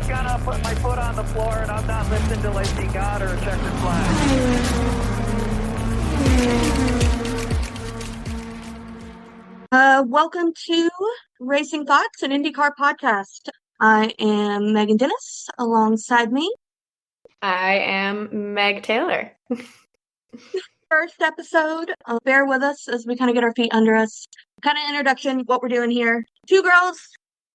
just gonna put my foot on the floor and I'm not listening till I see God or a checkered flag. Welcome to Racing Thoughts, an IndyCar podcast. I am Megan Dennis. Alongside me, I am Meg Taylor. First episode. Bear with us as we kind of get our feet under us. Kind of introduction, what we're doing here. Two girls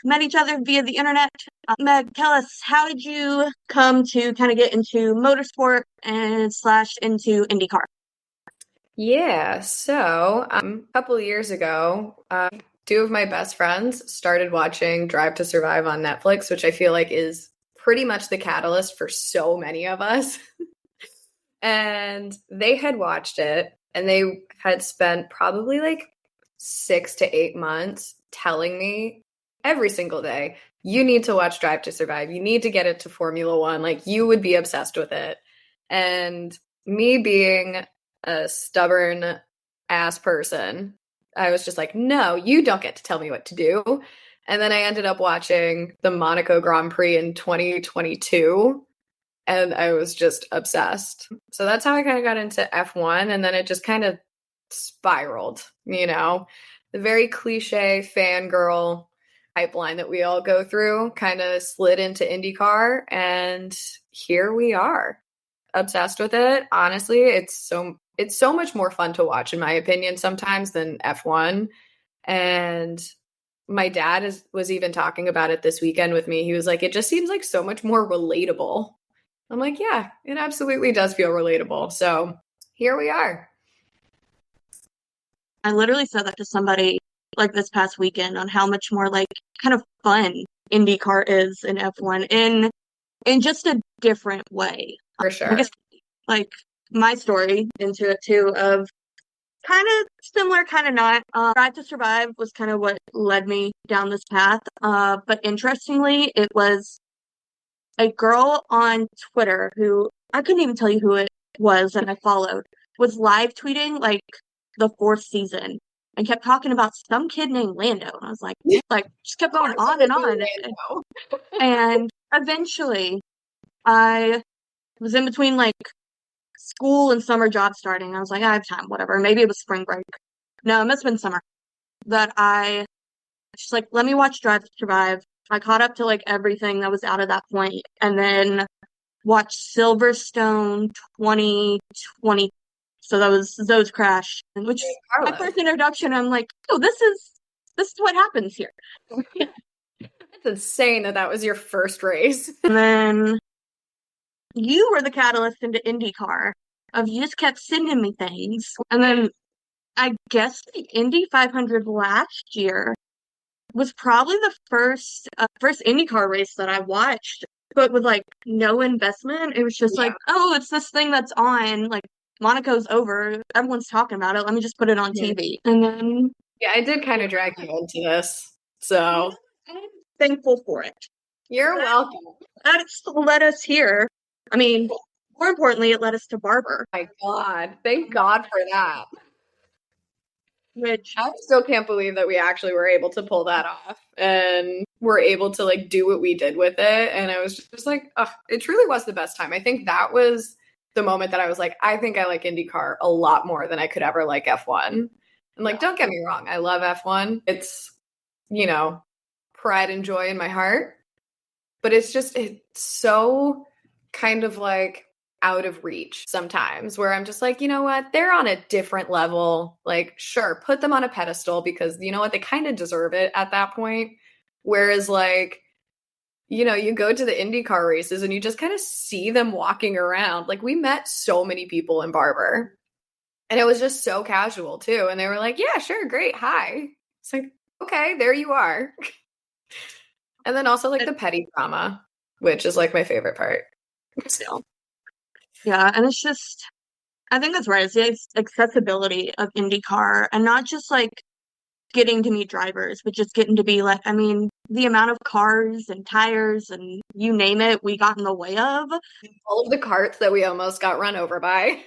met each other via the internet. Meg, tell us, how did you come to kind of get into motorsport and / into IndyCar? Yeah, so a couple of years ago, two of my best friends started watching Drive to Survive on Netflix, which I feel like is pretty much the catalyst for so many of us. And they had watched it, and they had spent probably like 6 to 8 months telling me every single day, you need to watch Drive to Survive. You need to get it to Formula One. Like, you would be obsessed with it. And me being a stubborn ass person, I was just like, no, you don't get to tell me what to do. And then I ended up watching the Monaco Grand Prix in 2022, and I was just obsessed. So that's how I kind of got into F1, and then it just kind of spiraled, the very cliche fangirl pipeline that we all go through kind of slid into IndyCar, and here we are, obsessed with it. Honestly, it's so much more fun to watch, in my opinion, sometimes than F1. And my dad was even talking about it this weekend with me. He was like, it just seems like so much more relatable. I'm like, yeah, it absolutely does feel relatable. So here we are. I literally said that to somebody like this past weekend on how much more like kind of fun IndyCar is in F1 in just a different way. For sure. I guess like my story into it too of kind of similar, kind of not. Drive to Survive was kind of what led me down this path. But interestingly, it was a girl on Twitter who I couldn't even tell you who it was that I followed, was live tweeting like the 4th season and kept talking about some kid named Lando. And I was like just kept going on and on. And eventually I was in between like school and summer job starting. I was like, I have time, whatever. Maybe it was spring break. No, it must have been summer. That I just like, let me watch Drive to Survive. I caught up to like everything that was out at that point, and then watched Silverstone 2020. So that was those crash, which my first introduction. I'm like, oh, this is what happens here. It's insane that was your first race. And then you were the catalyst into IndyCar. You just kept sending me things, and then I guess the Indy 500 last year was probably the first IndyCar race that I watched, but with like no investment. It was just like, oh, it's this thing that's on, like Monaco's over, everyone's talking about it, let me just put it on TV. And then I did kind of drag you into this, so I'm thankful for it. You're welcome. That led us here. I mean, more importantly, it led us to Barber. My God, thank God for that. Which I still can't believe that we actually were able to pull that off and were able to like do what we did with it. And I was just like, oh, it truly was the best time. I think that was the moment that I was like, I think I like IndyCar a lot more than I could ever like F1. And like, don't get me wrong, I love F1. It's, pride and joy in my heart. But it's so kind of like out of reach sometimes, where I'm just like, you know what, they're on a different level. Like, sure, put them on a pedestal, because you know what, they kind of deserve it at that point. Whereas like, you go to the IndyCar races and you just kind of see them walking around. Like, we met so many people in Barber, and it was just so casual too. And they were like, yeah, sure, great, hi. It's like, okay, there you are. And then also like the petty drama, which is like my favorite part still. Yeah, and it's just, I think that's right. It's the accessibility of IndyCar, and not just like getting to meet drivers, but just getting to be like, I mean, the amount of cars and tires and you name it, we got in the way of. All of the carts that we almost got run over by.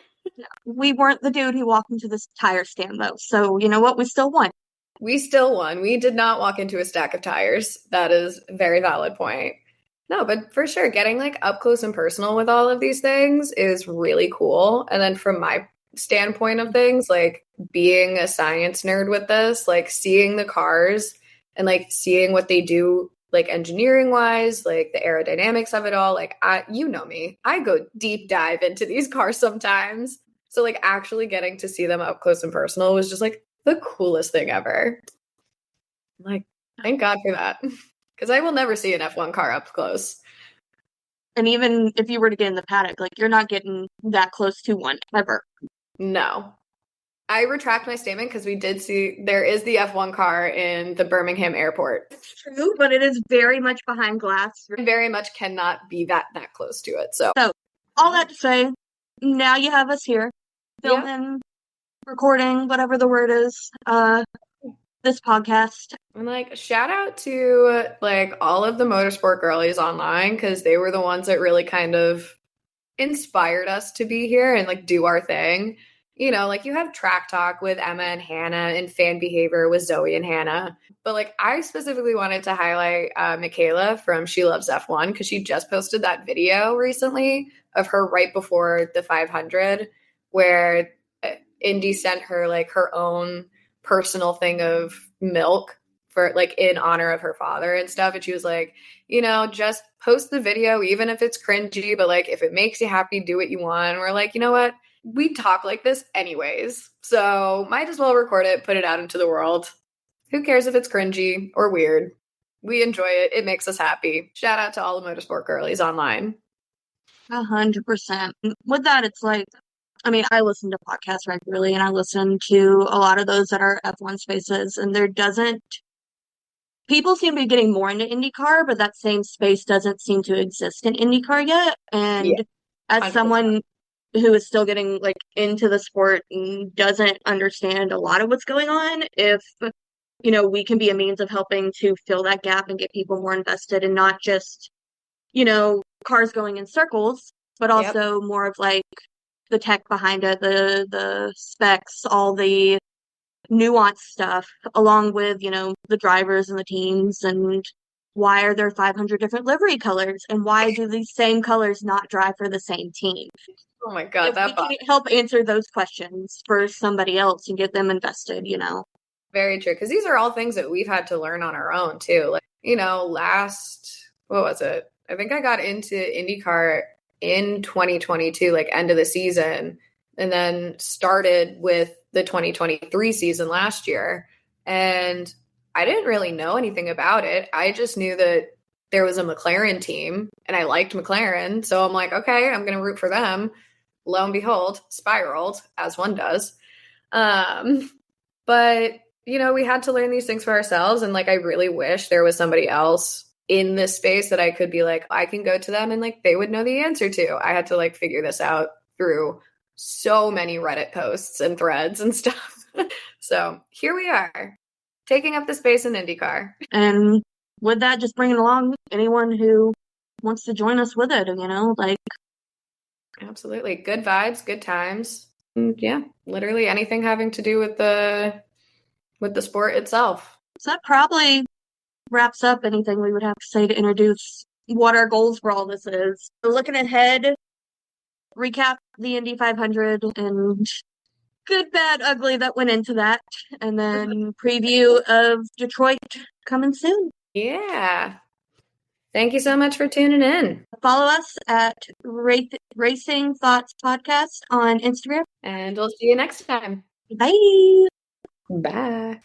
We weren't the dude who walked into this tire stand, though. So you know what? We still won. We still won. We did not walk into a stack of tires. That is a very valid point. No, but for sure, getting like up close and personal with all of these things is really cool. And then from my standpoint of things, like being a science nerd with this, like seeing the cars and like seeing what they do, like engineering wise, like the aerodynamics of it all, like you know me, I go deep dive into these cars sometimes. So like actually getting to see them up close and personal was just like the coolest thing ever. Like, thank God for that. Because I will never see an F1 car up close. And even if you were to get in the paddock, like you're not getting that close to one ever. No. I retract my statement because we did see there is the F1 car in the Birmingham airport. It's true, but it is very much behind glass. I very much cannot be that close to it. So all that to say, now you have us here, filming, recording, whatever the word is, this podcast. And like shout out to like all of the motorsport girlies online because they were the ones that really kind of inspired us to be here and like do our thing. You know, like you have track talk with Emma and Hannah and fan behavior with Zoe and Hannah. But like I specifically wanted to highlight Michaela from She Loves F1 because she just posted that video recently of her right before the 500 where Indy sent her like her own personal thing of milk for like in honor of her father and stuff. And she was like, you know, just post the video, even if it's cringy, but like if it makes you happy, do what you want. And we're like, you know what? We talk like this anyways. So might as well record it, put it out into the world. Who cares if it's cringy or weird? We enjoy it. It makes us happy. Shout out to all the motorsport girlies online. 100%. With that, it's like, I mean, I listen to podcasts regularly and I listen to a lot of those that are F1 spaces, and people seem to be getting more into IndyCar, but that same space doesn't seem to exist in IndyCar yet. And as 100%. someone who is still getting like into the sport and doesn't understand a lot of what's going on, if we can be a means of helping to fill that gap and get people more invested and not just, cars going in circles, but also more of like the tech behind it, the specs, all the nuanced stuff, along with, the drivers and the teams, and why are there 500 different livery colors, and why do these same colors not drive for the same team? Oh my God, if we can help answer those questions for somebody else and get them invested, Very true. Because these are all things that we've had to learn on our own too. Like, what was it? I think I got into IndyCar in 2022, like end of the season, and then started with the 2023 season last year. And I didn't really know anything about it. I just knew that there was a McLaren team and I liked McLaren. So I'm like, okay, I'm going to root for them. Lo and behold, spiraled as one does. But we had to learn these things for ourselves. And like, I really wish there was somebody else in this space that I could be like, I can go to them and like, they would know the answer to. I had to like figure this out through so many Reddit posts and threads and stuff. So here we are, taking up the space in IndyCar. And with that, just bringing along anyone who wants to join us with it, like. Absolutely. Good vibes, good times. Yeah, literally anything having to do with the sport itself. So that probably wraps up anything we would have to say to introduce what our goals for all this is. So looking ahead, recap the Indy 500 and good, bad, ugly that went into that, and then preview of Detroit coming soon. Yeah. Thank you so much for tuning in. Follow us at Racing Thoughts Podcast on Instagram. And we'll see you next time. Bye. Bye.